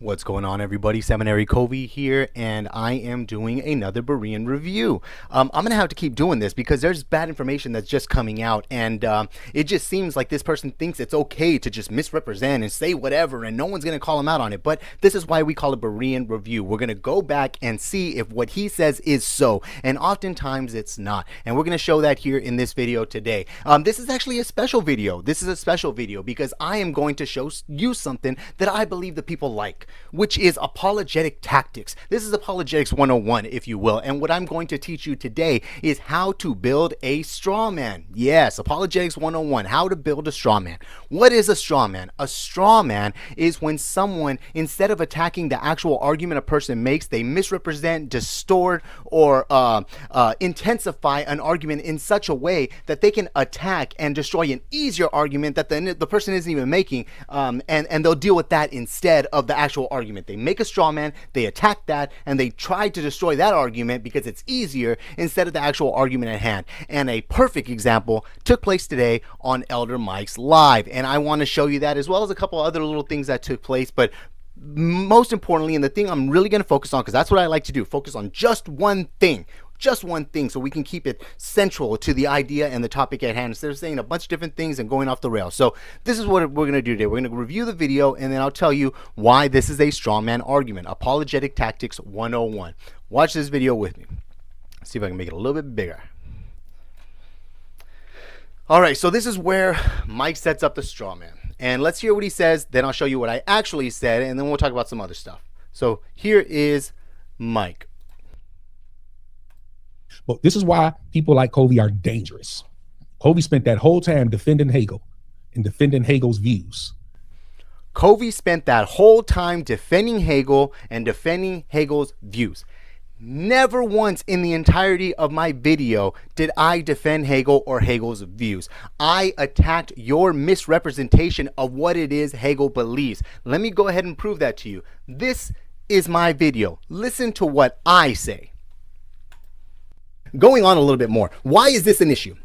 What's going on, everybody? Seminary Covey here, and I am doing another Berean review. I'm going to have to keep doing this because there's bad information that's just coming out, and it just seems like this person thinks it's okay to just misrepresent and say whatever, and no one's going to call him out on it. But this is why we call it Berean review. We're going to go back and see if what he says is so, and oftentimes it's not. And we're going to show that here in this video today. This is actually a special video. This is a special video because I am going to show you something that I believe the people like, which is apologetic tactics. This is Apologetics 101, if you will. And what I'm going to teach you today is how to build a straw man. Yes, Apologetics 101, how to build a straw man. What is a straw man? A straw man is when someone, instead of attacking the actual argument a person makes, they misrepresent, distort, or intensify an argument in such a way that they can attack and destroy an easier argument that the person isn't even making, and they'll deal with that instead of the actual argument. They make a straw man, they attack that, and they try to destroy that argument because it's easier instead of the actual argument at hand. And a perfect example took place today on Elder Mike's Live, and I want to show you that, as well as a couple other little things that took place. But most importantly, and the thing I'm really going to focus on, because that's what I like to do, focus on just one thing, so we can keep it central to the idea and the topic at hand instead of saying a bunch of different things and going off the rails. So this is what we're going to do today. We're going to review the video, and then I'll tell you why this is a straw man argument. Apologetic Tactics 101. Watch this video with me. See if I can make it a little bit bigger. All right, so this is where Mike sets up the straw man. And let's hear what he says, then I'll show you what I actually said, and then we'll talk about some other stuff. So here is Mike. But this is why people like Covey are dangerous. Covey spent that whole time defending Hegel and defending Hegel's views. Covey spent that whole time defending Hegel and defending Hegel's views. Never once in the entirety of my video did I defend Hegel or Hegel's views. I attacked your misrepresentation of what it is Hegel believes. Let me go ahead and prove that to you. This is my video. Listen to what I say. Going on a little bit more, why is this an issue?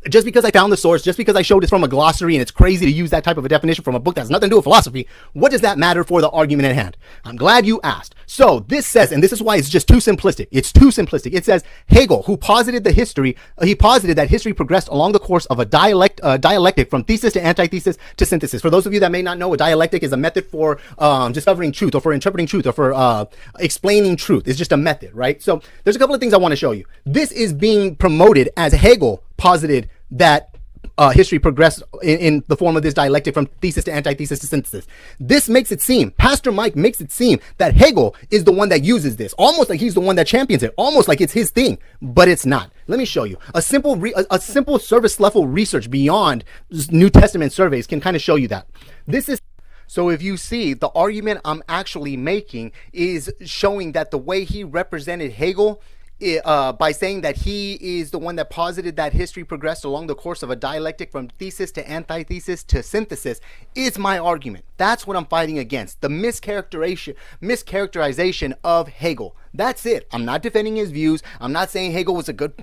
Just because I found the source, just because I showed this from a glossary, and it's crazy to use that type of a definition from a book that has nothing to do with philosophy, what does that matter for the argument at hand? I'm glad you asked. So this says, and this is why it's just too simplistic. It's too simplistic. It says Hegel, who posited the history, he posited that history progressed along the course of a dialectic from thesis to antithesis to synthesis. For those of you that may not know, a dialectic is a method for discovering truth, or for interpreting truth, or for explaining truth. It's just a method, right? So there's a couple of things I want to show you. This is being promoted as Hegel posited that history progressed in the form of this dialectic from thesis to antithesis to synthesis. This makes it seem, Pastor Mike makes it seem, that Hegel is the one that uses this, almost like he's the one that champions it, almost like it's his thing, but it's not. Let me show you. A simple service level research beyond New Testament surveys can kind of show you that. This is So if you see, the argument I'm actually making is showing that the way he represented Hegel, by saying that he is the one that posited that history progressed along the course of a dialectic from thesis to antithesis to synthesis, is my argument. That's what I'm fighting against. The mischaracterization of Hegel. That's it. I'm not defending his views. I'm not saying Hegel was a good,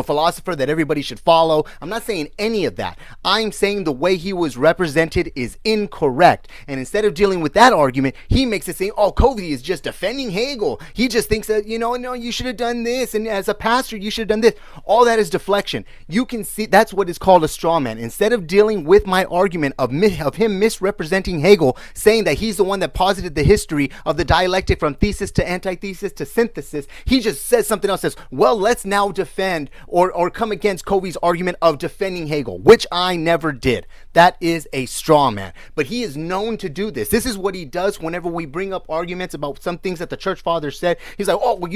philosopher that everybody should follow. I'm not saying any of that. I'm saying the way he was represented is incorrect. And instead of dealing with that argument, he makes it say, oh, Covey is just defending Hegel. He just thinks that, no, you should have done this. And as a pastor, you should have done this. All that is deflection. You can see that's what is called a straw man. Instead of dealing with my argument of him misrepresenting Hegel, saying that he's the one that posited the history of the dialectic from thesis to antithesis to synthesis, he just says something else, says, well, let's now defend or come against Covey's argument of defending Hegel, which I never did. That is a straw man. But he is known to do this. This is what he does whenever we bring up arguments about some things that the church fathers said. He's like, oh, well,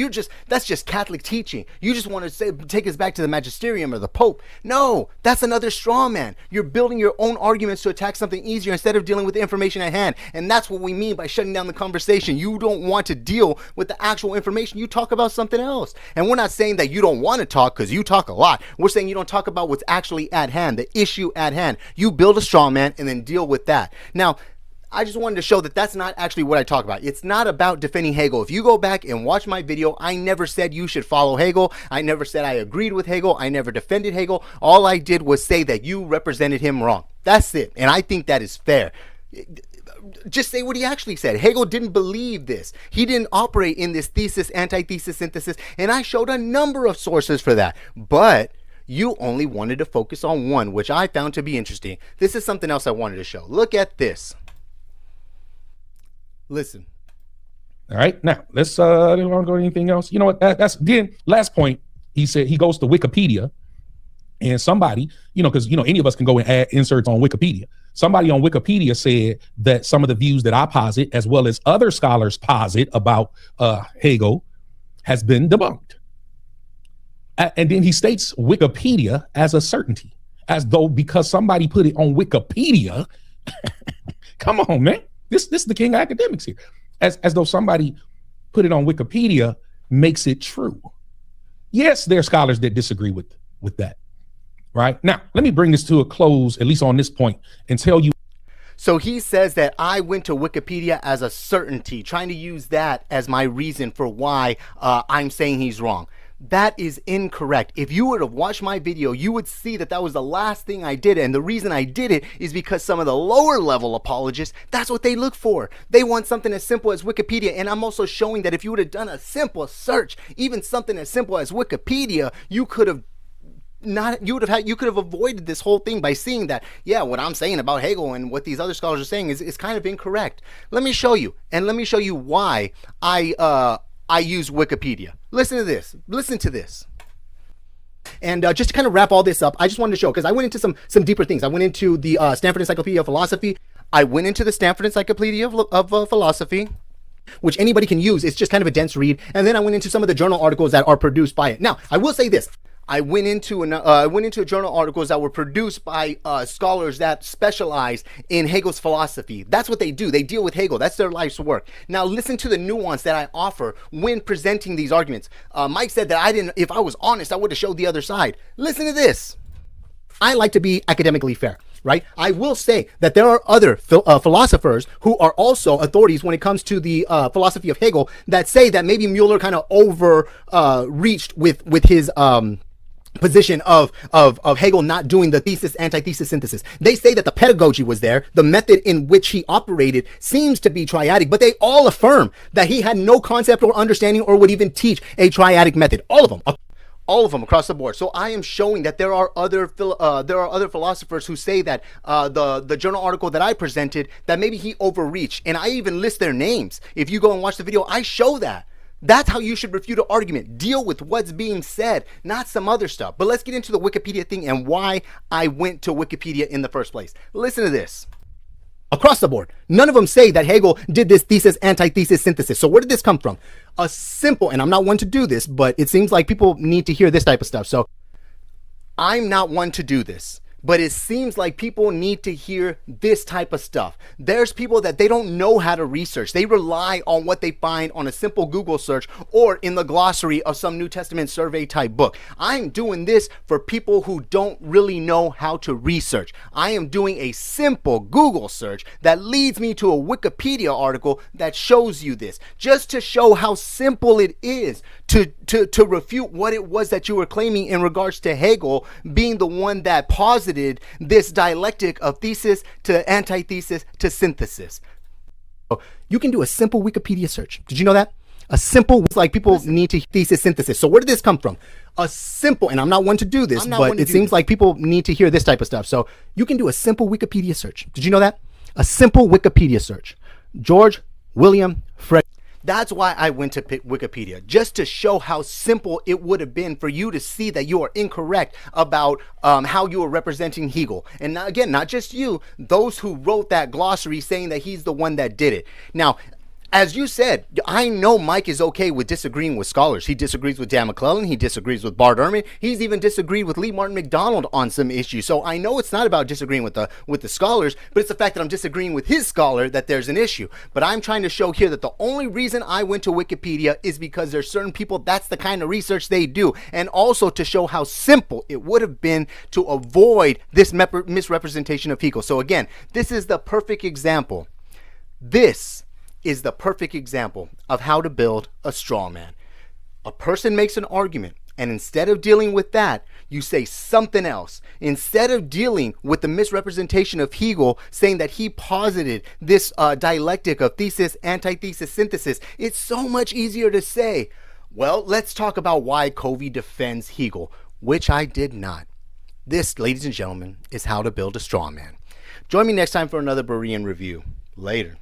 that's just Catholic teaching. You just want to take us back to the magisterium or the Pope. No, that's another straw man. You're building your own arguments to attack something easier instead of dealing with the information at hand. And that's what we mean by shutting down the conversation. You don't want to deal with the actual information. You talk about something else. And we're not saying that you don't want to talk, because you talk a lot. We're saying you don't talk about what's actually at hand, the issue at hand. You build a straw man and then deal with that. Now, I just wanted to show that that's not actually what I talk about. It's not about defending Hegel. If you go back and watch my video, I never said you should follow Hegel. I never said I agreed with Hegel. I never defended Hegel. All I did was say that you represented him wrong. That's it. And I think that is fair. just say what he actually said. Hegel didn't believe this. He didn't operate in this thesis, antithesis, synthesis, and I showed a number of sources for that. But you only wanted to focus on one, which I found to be interesting. This is something else I wanted to show. Look at this. Listen. All right, now let's I don't want to go to anything else. You know what? That's then last point. He said he goes to Wikipedia, and somebody, because any of us can go and add inserts on Wikipedia. Somebody on Wikipedia said that some of the views that I posit, as well as other scholars posit about Hegel, has been debunked. And then he states Wikipedia as a certainty, as though because somebody put it on Wikipedia. Come on, man. This is the king of academics here. As though somebody put it on Wikipedia makes it true. Yes, there are scholars that disagree with that. Right now, let me bring this to a close, at least on this point, and tell you. So he says that I went to Wikipedia as a certainty, trying to use that as my reason for why I'm saying he's wrong. That is incorrect. If you would have watched my video, you would see that that was the last thing I did. And the reason I did it is because some of the lower level apologists, that's what they look for. They want something as simple as Wikipedia. And I'm also showing that if you would have done a simple search, even something as simple as Wikipedia, you could have avoided this whole thing by seeing that, yeah, what I'm saying about Hegel and what these other scholars are saying is kind of incorrect. Let me show you, and let me show you why I use Wikipedia. Listen to this. Listen to this. And just to kind of wrap all this up, I just wanted to show, because I went into some deeper things. I went into the Stanford Encyclopedia of Philosophy. I went into the Stanford Encyclopedia of Philosophy, which anybody can use. It's just kind of a dense read. And then I went into some of the journal articles that are produced by it. Now, I will say this. I went into journal articles that were produced by scholars that specialize in Hegel's philosophy. That's what they do. They deal with Hegel. That's their life's work. Now listen to the nuance that I offer when presenting these arguments. Mike said that if I was honest, I would have showed the other side. Listen to this. I like to be academically fair, right? I will say that there are other philosophers who are also authorities when it comes to the philosophy of Hegel that say that maybe Mueller kind of overreached with his position of Hegel not doing the thesis, antithesis, synthesis. They say that the pedagogy was there. The method in which he operated seems to be triadic, but they all affirm that he had no concept or understanding or would even teach a triadic method. All of them across the board. So I am showing that there are other philosophers who say that the journal article that I presented, that maybe he overreached, and I even list their names. If you go and watch the video, I show that. That's how you should refute an argument. Deal with what's being said, not some other stuff. But let's get into the Wikipedia thing and why I went to Wikipedia in the first place. Listen to this. Across the board, none of them say that Hegel did this thesis, antithesis, synthesis. So where did this come from? A simple, and I'm not one to do this, but it seems like people need to hear this type of stuff. So I'm not one to do this, but it seems like people need to hear this type of stuff. There's people that they don't know how to research. They rely on what they find on a simple Google search or in the glossary of some New Testament survey type book. I'm doing this for people who don't really know how to research. I am doing a simple Google search that leads me to a Wikipedia article that shows you this, just to show how simple it is to refute what it was that you were claiming in regards to Hegel being the one that posited this dialectic of thesis to antithesis to synthesis. You can do a simple Wikipedia search. Did you know that? A simple, like people need to thesis synthesis. So where did this come from? A simple, and I'm not one to do this, but it seems like people need to hear this type of stuff. So you can do a simple Wikipedia search. Did you know that? A simple Wikipedia search. George William Fred. That's why I went to Wikipedia, just to show how simple it would have been for you to see that you are incorrect about how you are representing Hegel. And now, again, not just you, those who wrote that glossary saying that he's the one that did it. Now, as you said, I know Mike is okay with disagreeing with scholars. He disagrees with Dan McClellan. He disagrees with Bart Ehrman. He's even disagreed with Lee Martin McDonald on some issues. So I know it's not about disagreeing with the scholars, but it's the fact that I'm disagreeing with his scholar that there's an issue. But I'm trying to show here that the only reason I went to Wikipedia is because there's certain people, that's the kind of research they do. And also to show how simple it would have been to avoid this misrepresentation of Hegel. So again, this is the perfect example. This is the perfect example of how to build a straw man. A person makes an argument, and instead of dealing with that, you say something else. Instead of dealing with the misrepresentation of Hegel, saying that he posited this dialectic of thesis, antithesis, synthesis, it's so much easier to say, well, let's talk about why Covey defends Hegel, which I did not. This, ladies and gentlemen, is how to build a straw man. Join me next time for another Berean review. Later.